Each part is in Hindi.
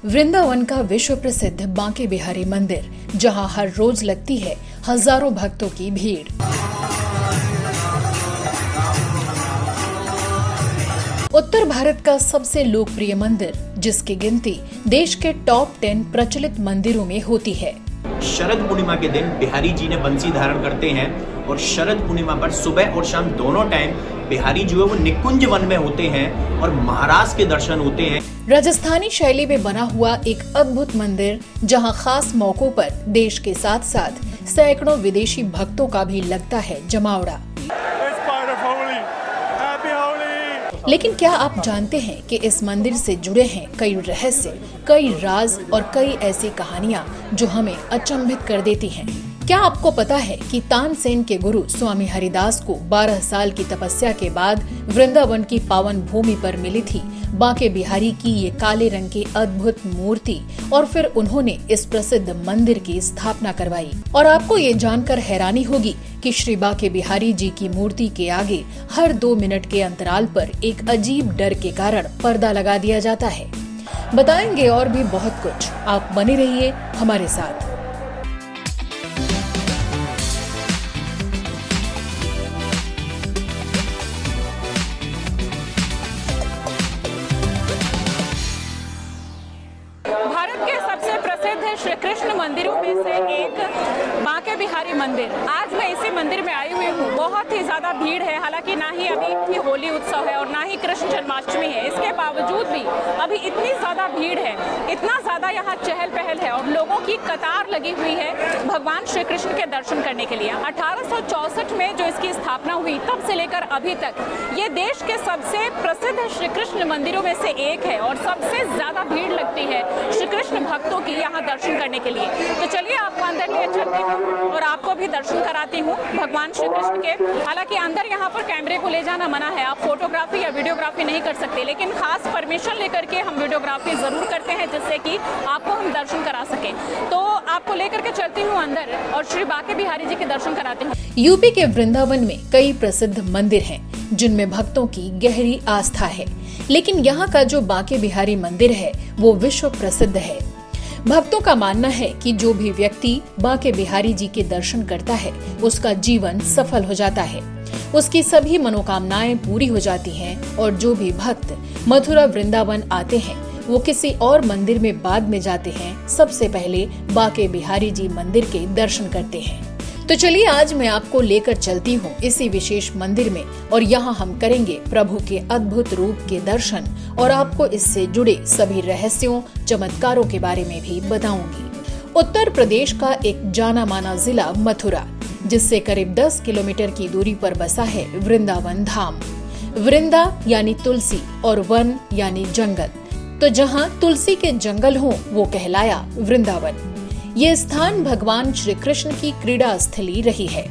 वृंदावन का विश्व प्रसिद्ध बांके बिहारी मंदिर, जहां हर रोज लगती है हजारों भक्तों की भीड़। उत्तर भारत का सबसे लोकप्रिय मंदिर, जिसकी गिनती देश के टॉप 10 प्रचलित मंदिरों में होती है। शरद पूर्णिमा के दिन बिहारी जी ने बंसी धारण करते हैं और शरद पूर्णिमा पर सुबह और शाम दोनों टाइम बिहारी जो है वो निकुंज वन में होते हैं और महाराज के दर्शन होते हैं। राजस्थानी शैली में बना हुआ एक अद्भुत मंदिर, जहां खास मौकों पर देश के साथ साथ सैकड़ों विदेशी भक्तों का भी लगता है जमावड़ा। लेकिन क्या आप जानते हैं कि इस मंदिर से जुड़े हैं कई रहस्य, कई राज और कई ऐसी कहानियां जो हमें अचंभित कर देती हैं। क्या आपको पता है कि तानसेन के गुरु स्वामी हरिदास को 12 साल की तपस्या के बाद वृंदावन की पावन भूमि पर मिली थी बांके बिहारी की ये काले रंग की अद्भुत मूर्ति, और फिर उन्होंने इस प्रसिद्ध मंदिर की स्थापना करवाई। और आपको ये जानकर हैरानी होगी कि श्री बांके बिहारी जी की मूर्ति के आगे हर 2 मिनट के अंतराल पर एक अजीब डर के कारण पर्दा लगा दिया जाता है। बताएंगे और भी बहुत कुछ, आप बने रहिए हमारे साथ। श्री कृष्ण मंदिरों में से एक बांके बिहारी मंदिर। आज मैं इसी मंदिर में आई हुई हूँ। बहुत ही ज्यादा भीड़ है, हालांकि ना ही अभी होली उत्सव है और ना ही कृष्ण जन्माष्टमी है। इसके बावजूद भी अभी इतनी ज्यादा भीड़ है, इतना ज्यादा यहाँ चहल पहल है और लोगों की कतार लगी हुई है भगवान श्री कृष्ण के दर्शन करने के लिए। 1864 में जो इसकी स्थापना हुई, तब से लेकर अभी तक ये देश के सबसे प्रसिद्ध श्री कृष्ण मंदिरों में से एक है और सबसे ज्यादा भीड़ लगती है श्री कृष्ण भक्तों की यहाँ दर्शन करने के लिए। तो चलिए आपको अंदर ले चलती हूँ और आपको भी दर्शन कराती हूँ भगवान श्री कृष्ण के। हालांकि अंदर यहाँ पर कैमरे को ले जाना मना है, आप फोटोग्राफी या वीडियोग्राफी नहीं कर सकते, लेकिन खास परमिशन लेकर के हम वीडियोग्राफी जरूर करते हैं, जिससे कि आपको हम दर्शन करा सके। तो आपको लेकर के चलती हूँ अंदर और श्री बांके बिहारी जी के दर्शन कराती हूँ। यूपी के वृंदावन में कई प्रसिद्ध मंदिर हैं, जिनमें भक्तों की गहरी आस्था है, लेकिन यहाँ का जो बांके बिहारी मंदिर है वो विश्व प्रसिद्ध है। भक्तों का मानना है कि जो भी व्यक्ति बांके बिहारी जी के दर्शन करता है, उसका जीवन सफल हो जाता है, उसकी सभी मनोकामनाएं पूरी हो जाती हैं, और जो भी भक्त मथुरा वृंदावन आते हैं वो किसी और मंदिर में बाद में जाते हैं, सबसे पहले बांके बिहारी जी मंदिर के दर्शन करते हैं। तो चलिए आज मैं आपको लेकर चलती हूँ इसी विशेष मंदिर में, और यहाँ हम करेंगे प्रभु के अद्भुत रूप के दर्शन और आपको इससे जुड़े सभी रहस्यों, चमत्कारों के बारे में भी बताऊंगी। उत्तर प्रदेश का एक जाना माना जिला मथुरा, जिससे करीब 10 किलोमीटर की दूरी पर बसा है वृंदावन धाम। वृंदा यानी तुलसी और वन यानी जंगल, तो जहाँ तुलसी के जंगल हो वो कहलाया वृंदावन। ये स्थान भगवान श्री कृष्ण की क्रीड़ा स्थली रही है।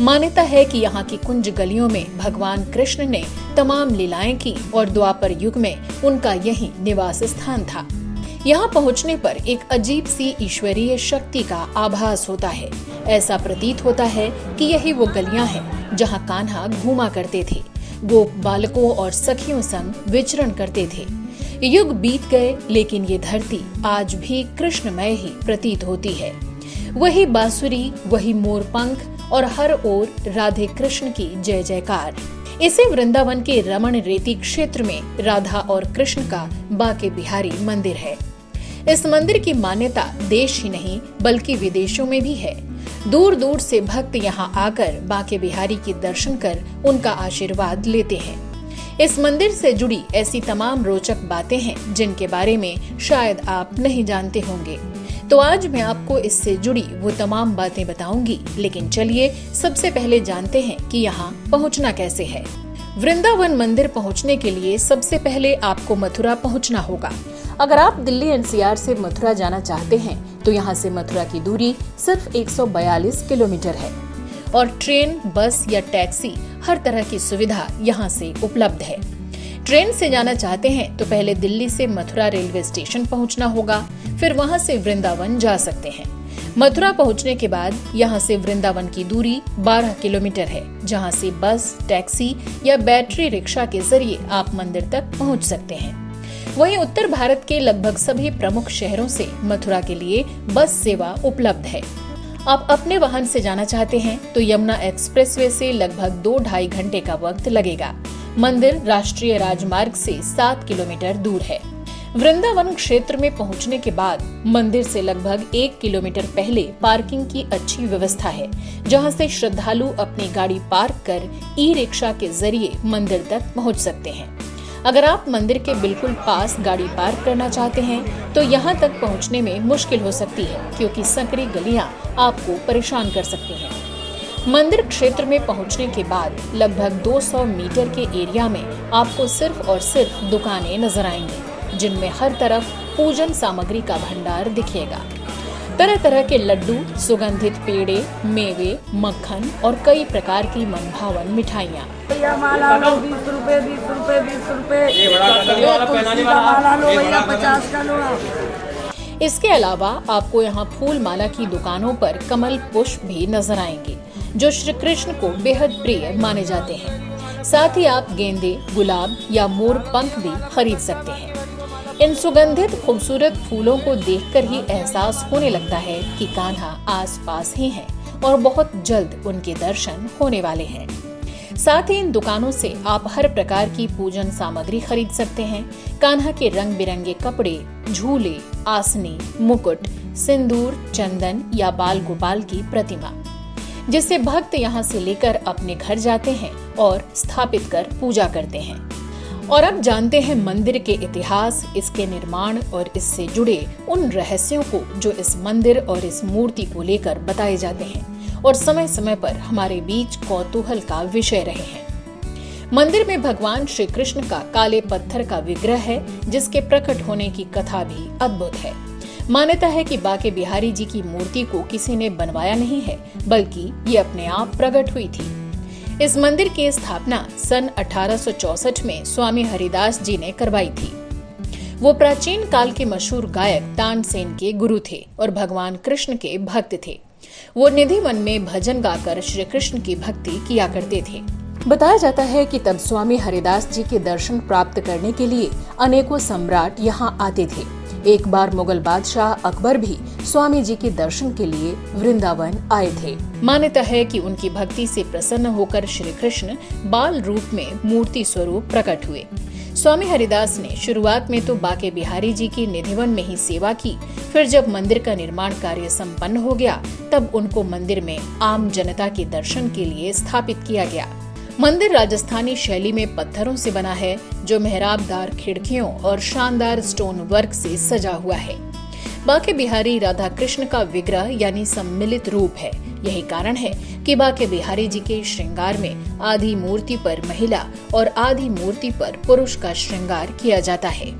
मान्यता है कि यहाँ की कुंज गलियों में भगवान कृष्ण ने तमाम लीलाएं की और द्वापर युग में उनका यही निवास स्थान था। यहाँ पहुँचने पर एक अजीब सी ईश्वरीय शक्ति का आभास होता है। ऐसा प्रतीत होता है कि यही वो गलियाँ हैं जहाँ कान्हा घूमा करते थे, गोप बालकों और सखियों संग विचरण करते थे। युग बीत गए, लेकिन ये धरती आज भी कृष्णमय ही प्रतीत होती है। वही बांसुरी, वही मोरपंख और हर ओर राधे कृष्ण की जय जयकार। इसी वृंदावन के रमण रेती क्षेत्र में राधा और कृष्ण का बांके बिहारी मंदिर है। इस मंदिर की मान्यता देश ही नहीं बल्कि विदेशों में भी है। दूर दूर से भक्त यहाँ आकर बांके बिहारी के दर्शन कर उनका आशीर्वाद लेते हैं। इस मंदिर से जुड़ी ऐसी तमाम रोचक बातें हैं जिनके बारे में शायद आप नहीं जानते होंगे। तो आज मैं आपको इससे जुड़ी वो तमाम बातें बताऊंगी, लेकिन चलिए सबसे पहले जानते हैं कि यहाँ पहुँचना कैसे है। वृंदावन मंदिर पहुँचने के लिए सबसे पहले आपको मथुरा पहुँचना होगा। अगर आप दिल्ली एनसीआर से मथुरा जाना चाहते हैं तो यहाँ से मथुरा की दूरी सिर्फ 142 किलोमीटर है, और ट्रेन, बस या टैक्सी हर तरह की सुविधा यहाँ से उपलब्ध है। ट्रेन से जाना चाहते हैं तो पहले दिल्ली से मथुरा रेलवे स्टेशन पहुँचना होगा, फिर वहाँ से वृंदावन जा सकते हैं। मथुरा पहुँचने के बाद यहाँ से वृंदावन की दूरी 12 किलोमीटर है, जहाँ से बस, टैक्सी या बैटरी रिक्शा के जरिए आप मंदिर तक पहुँच सकते हैं। वहीं उत्तर भारत के लगभग सभी प्रमुख शहरों से मथुरा के लिए बस सेवा उपलब्ध है। आप अपने वाहन से जाना चाहते हैं तो यमुना एक्सप्रेसवे से लगभग 2-2.5 घंटे का वक्त लगेगा। मंदिर राष्ट्रीय राजमार्ग से 7 किलोमीटर दूर है। वृंदावन क्षेत्र में पहुंचने के बाद मंदिर से लगभग 1 किलोमीटर पहले पार्किंग की अच्छी व्यवस्था है, जहां से श्रद्धालु अपनी गाड़ी पार्क कर ई-रिक्शा के जरिए मंदिर तक पहुंच सकते हैं। अगर आप मंदिर के बिल्कुल पास गाड़ी पार्क करना चाहते हैं तो यहां तक पहुंचने में मुश्किल हो सकती है, क्योंकि संकरी गलियां आपको परेशान कर सकती हैं। मंदिर क्षेत्र में पहुंचने के बाद लगभग 200 मीटर के एरिया में आपको सिर्फ और सिर्फ दुकानें नजर आएंगी, जिनमें हर तरफ पूजन सामग्री का भंडार दिखेगा। तरह तरह के लड्डू, सुगंधित पेड़े, मेवे, मक्खन और कई प्रकार की मनभावन मिठाइयाँ। माला लो 20 रुपए, 20 रुपए, 20 रुपए। तुलसी का माला लो भैया 50 का लो। इसके अलावा आपको यहाँ फूल माला की दुकानों पर कमल पुष्प भी नजर आएंगे, जो श्री कृष्ण को बेहद प्रिय माने जाते हैं। साथ ही आप गेंदे, गुलाब या मोर पंख भी खरीद सकते हैं। इन सुगंधित खूबसूरत फूलों को देखकर ही एहसास होने लगता है कि कान्हा आसपास ही हैं और बहुत जल्द उनके दर्शन होने वाले हैं। साथ ही इन दुकानों से आप हर प्रकार की पूजन सामग्री खरीद सकते हैं। कान्हा के रंग बिरंगे कपड़े, झूले, आसनी, मुकुट, सिंदूर, चंदन या बाल गोपाल की प्रतिमा, जिसे भक्त यहाँ से लेकर अपने घर जाते हैं और स्थापित कर पूजा करते हैं। और अब जानते हैं मंदिर के इतिहास, इसके निर्माण और इससे जुड़े उन रहस्यों को जो इस मंदिर और इस मूर्ति को लेकर बताए जाते हैं और समय समय पर हमारे बीच कौतूहल का विषय रहे हैं। मंदिर में भगवान श्री कृष्ण का काले पत्थर का विग्रह है, जिसके प्रकट होने की कथा भी अद्भुत है। मान्यता है कि बांके बिहारी जी की मूर्ति को किसी ने बनवाया नहीं है, बल्कि ये अपने आप प्रकट हुई थी। इस मंदिर की स्थापना सन 1864 में स्वामी हरिदास जी ने करवाई थी। वो प्राचीन काल के मशहूर गायक तानसेन के गुरु थे और भगवान कृष्ण के भक्त थे। वो निधि वन में भजन गाकर श्री कृष्ण की भक्ति किया करते थे। बताया जाता है कि तब स्वामी हरिदास जी के दर्शन प्राप्त करने के लिए अनेकों सम्राट यहाँ आते थे। एक बार मुगल बादशाह अकबर भी स्वामी जी के दर्शन के लिए वृंदावन आए थे। मान्यता है कि उनकी भक्ति से प्रसन्न होकर श्री कृष्ण बाल रूप में मूर्ति स्वरूप प्रकट हुए। स्वामी हरिदास ने शुरुआत में तो बांके बिहारी जी की निधिवन में ही सेवा की। फिर जब मंदिर का निर्माण कार्य संपन्न हो गया, तब उनको मंदिर में आम जनता के दर्शन के लिए स्थापित किया गया। मंदिर राजस्थानी शैली में पत्थरों से बना है, जो मेहराबदार खिड़कियों और शानदार स्टोन वर्क से सजा हुआ है। बांके बिहारी राधा कृष्ण का विग्रह यानी सम्मिलित रूप है। यही कारण है कि बांके बिहारी जी के श्रृंगार में आधी मूर्ति पर महिला और आधी मूर्ति पर पुरुष का श्रृंगार किया जाता है।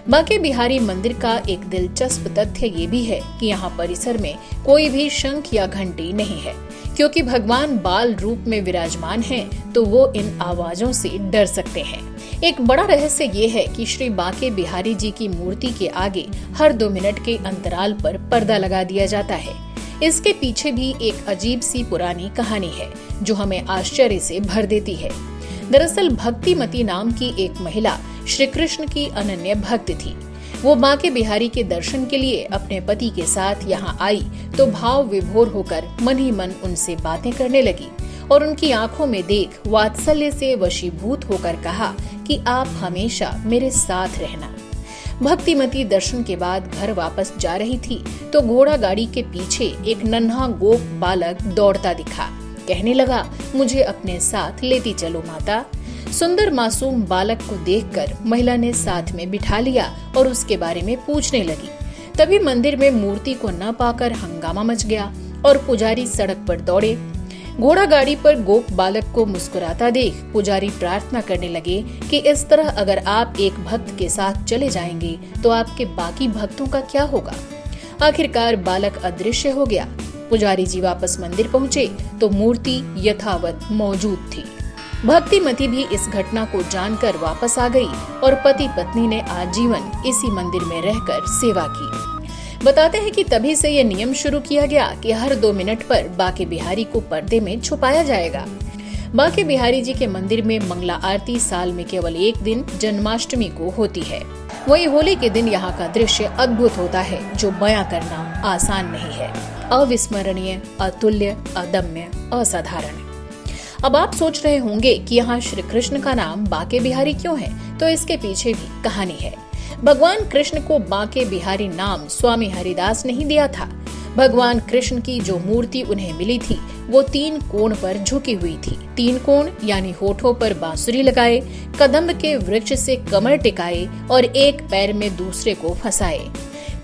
बांके बिहारी मंदिर का एक दिलचस्प तथ्य ये भी है कि यहाँ परिसर में कोई भी शंख या घंटी नहीं है, क्योंकि भगवान बाल रूप में विराजमान हैं, तो वो इन आवाजों से डर सकते हैं। एक बड़ा रहस्य ये है कि श्री बांके बिहारी जी की मूर्ति के आगे हर 2 मिनट के अंतराल पर पर्दा लगा दिया जाता है। इसके पीछे भी एक अजीब सी पुरानी कहानी है, जो हमें आश्चर्य से भर देती है। दरअसल भक्तिमती नाम की एक महिला श्री कृष्ण की अनन्य भक्त थी। वो बांके बिहारी के दर्शन के लिए अपने पति के साथ यहाँ आई तो भाव विभोर होकर मन ही मन उनसे बातें करने लगी और उनकी आंखों में देख वात्सल्य से वशीभूत होकर कहा कि आप हमेशा मेरे साथ रहना। भक्तिमती दर्शन के बाद घर वापस जा रही थी तो घोड़ा गाड़ी के पीछे एक नन्हा गोप बालक दौड़ता दिखा। कहने लगा, मुझे अपने साथ लेती चलो माता। सुंदर मासूम बालक को देखकर महिला ने साथ में बिठा लिया और उसके बारे में पूछने लगी। तभी मंदिर में मूर्ति को न पाकर हंगामा मच गया और पुजारी सड़क पर दौड़े। घोड़ा गाड़ी पर गोप बालक को मुस्कुराता देख पुजारी प्रार्थना करने लगे कि इस तरह अगर आप एक भक्त के साथ चले जाएंगे तो आपके बाकी भक्तों का क्या होगा। आखिरकार बालक अदृश्य हो गया। पुजारी जी वापस मंदिर पहुँचे तो मूर्ति यथावत मौजूद थी। भक्तिमती भी इस घटना को जानकर वापस आ गई और पति पत्नी ने आजीवन इसी मंदिर में रहकर सेवा की। बताते हैं कि तभी से ये नियम शुरू किया गया कि हर 2 मिनट पर बांके बिहारी को पर्दे में छुपाया जाएगा। बांके बिहारी जी के मंदिर में मंगला आरती साल में केवल एक दिन जन्माष्टमी को होती है। वही होली के दिन यहाँ का दृश्य अद्भुत होता है, जो बयां करना आसान नहीं है। अविस्मरणीय, अतुल्य, अदम्य, असाधारण। अब आप सोच रहे होंगे कि यहाँ श्री कृष्ण का नाम बांके बिहारी क्यों है, तो इसके पीछे भी कहानी है। भगवान कृष्ण को बांके बिहारी नाम स्वामी हरिदास ने ही दिया था। भगवान कृष्ण की जो मूर्ति उन्हें मिली थी वो 3 कोण पर झुकी हुई थी। 3 कोण यानी होठों पर बांसुरी लगाए, कदम्ब के वृक्ष से कमर टिकाए और एक पैर में दूसरे को फंसाए।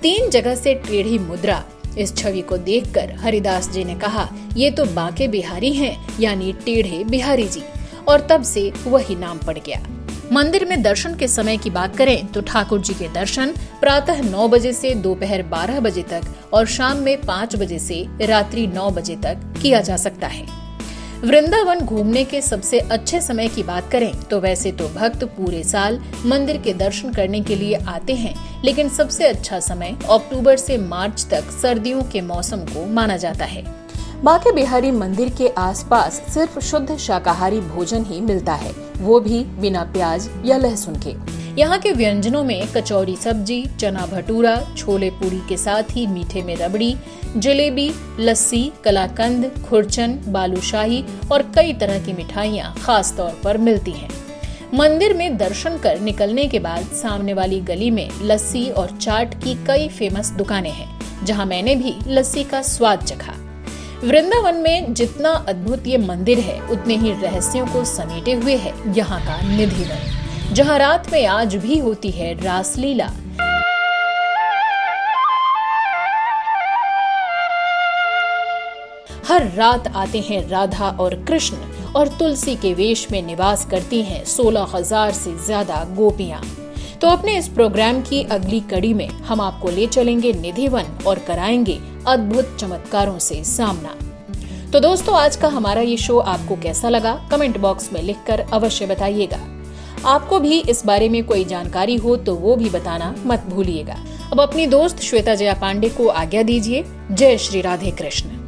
3 जगह से टेढ़ी मुद्रा। इस छवि को देखकर हरिदास जी ने कहा, ये तो बांके बिहारी हैं, यानी टेढ़े बिहारी जी, और तब से वही नाम पड़ गया। मंदिर में दर्शन के समय की बात करें तो ठाकुर जी के दर्शन प्रातः 9 बजे से दोपहर 12 बजे तक और शाम में 5 बजे से रात्रि 9 बजे तक किया जा सकता है। वृंदावन घूमने के सबसे अच्छे समय की बात करें तो वैसे तो भक्त पूरे साल मंदिर के दर्शन करने के लिए आते हैं, लेकिन सबसे अच्छा समय अक्टूबर से मार्च तक सर्दियों के मौसम को माना जाता है। बांके बिहारी मंदिर के आसपास सिर्फ शुद्ध शाकाहारी भोजन ही मिलता है, वो भी बिना प्याज या लहसुन के। यहाँ के व्यंजनों में कचौरी सब्जी, चना भटूरा, छोले पूरी के साथ ही मीठे में रबड़ी, जलेबी, लस्सी, कलाकंद, खुरचन, बालूशाही और कई तरह की मिठाइयाँ खास तौर पर मिलती हैं। मंदिर में दर्शन कर निकलने के बाद सामने वाली गली में लस्सी और चाट की कई फेमस दुकानें हैं, जहाँ मैंने भी लस्सी का स्वाद चखा। वृंदावन में जितना अद्भुत ये मंदिर है, उतने ही रहस्यों को समेटे हुए है यहाँ का निधिवन, जहाँ रात में आज भी होती है रासलीला। हर रात आते हैं राधा और कृष्ण और तुलसी के वेश में निवास करती हैं 16,000 से ज्यादा गोपियां। तो अपने इस प्रोग्राम की अगली कड़ी में हम आपको ले चलेंगे निधिवन और कराएंगे अद्भुत चमत्कारों से सामना। तो दोस्तों, आज का हमारा ये शो आपको कैसा लगा, कमेंट बॉक्स में लिखकर अवश्य बताइएगा। आपको भी इस बारे में कोई जानकारी हो तो वो भी बताना मत भूलिएगा। अब अपनी दोस्त श्वेता जया पांडे को आज्ञा दीजिए। जय श्री राधे कृष्ण।